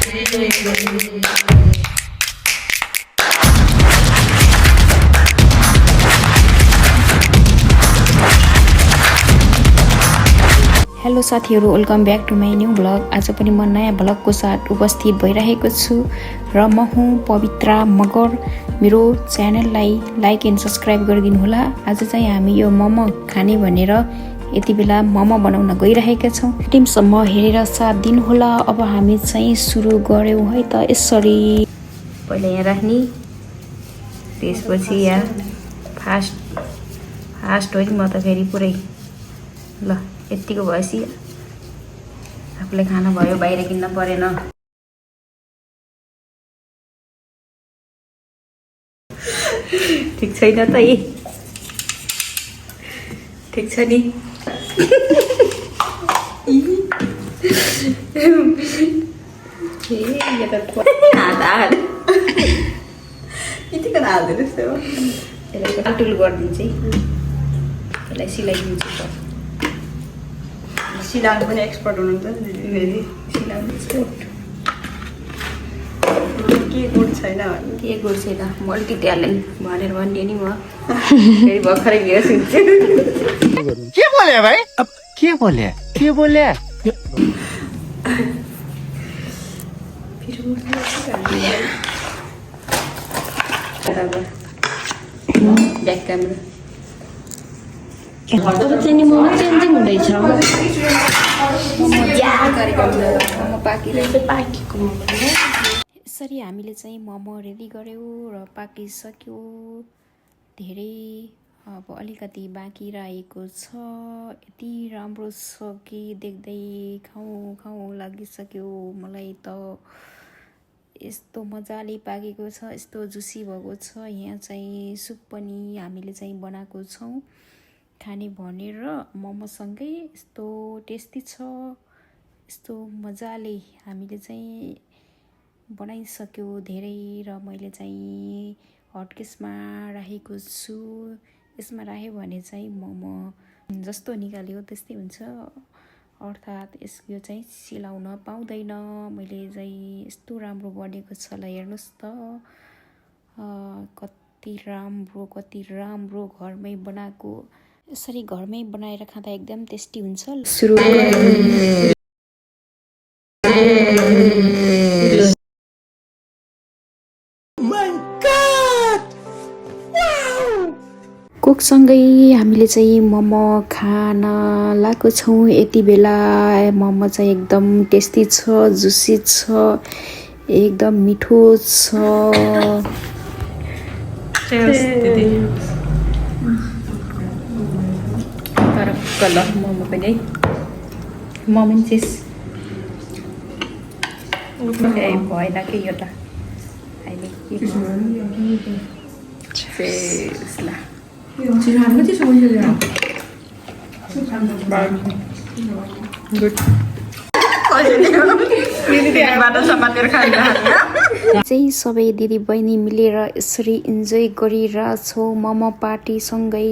Hello साथीहरू, welcome back to my new vlog. आज पनि म नयाँ भ्लगको साथ उपस्थित भइरहेको छु र म हुँ पवित्रा मगर। मेरो च्यानललाई लाइक एन्ड सब्सक्राइब गरिदिनु होला। आज चाहिँ हामी यो मोमो खाने भनेर यति बेला मोमो बनाउन गइरहेका छौँ। अन्तिमसम्म हेरेर साथ दिनु होला। अब हामी चाहिँ सुरु गऱ्यौँ है त। यसरी पहिला यहाँ राख्ने, त्यसपछि यहाँ फास्ट हो नि, म त फेरि पुरै ल यतिको भएपछि आफूले खाना भयो, बाहिर किन्न परेन। ठिक छैन त यी, ठिक छ नि। यसलाई टुटुल गरिदिन्छ है, यसलाई सिलाइदिन्छु। सिलाउनु पनि एक्सपर्ट हुनुहुन्छ फेरि सिलाउनु एक्सपर्ट। के गुड छैन के गुड छैन, मल्टी ट्यालेन्ट भनेर भन्ने नि म। फेरि भर्खरै बिहे सुन्छु। के बोले भाइ? अब के बोले? ब्याक क्यामेरा तर चाहिँ नि मोमो चेन्जिङ हुँदैछ। यसरी हामीले चाहिँ मोमो रेडी गऱ्यौँ र पाकिसक्यो। धेरै अब अलिकति बाँकी रहेको छ। यति राम्रो छ कि देख्दै खाउँ लागिसक्यो मलाई त। यस्तो मजाले पाकेको छ, यस्तो जुसी भएको छ। यहाँ चाहिँ सुप पनि हामीले चाहिँ बनाएको छौँ खाने भनेर मोमोसँगै। यस्तो टेस्टी छ, यस्तो मजाले हामीले चाहिँ बनाइसक्यो धेरै। र मैले चाहिँ हटकेसमा राखेको छु। यसमा राख्यो भने चाहिँ मोमो जस्तो निकाल्यो त्यस्तै हुन्छ, अर्थात् यो चाहिँ सिलाउन पाउँदैन। मैले चाहिँ यस्तो राम्रो बनेको छ, ल हेर्नुहोस् त कति राम्रो घरमै बनाएको। यसरी घरमै बनाएर खाँदा एकदम टेस्टी हुन्छ। सुरु कुकसँगै हामीले चाहिँ मोमो खान लागेको छौँ। यति बेला मोमो चाहिँ एकदम टेस्टी छ, जुसी छ, एकदम मिठो छ। तर कलर मोमो पनि मोमो चिज भएन कि यो त अहिले चाहिँ सबै दिदी बहिनी मिलेर यसरी इन्जोय गरिरहेछौँ मोमो पार्टीसँगै।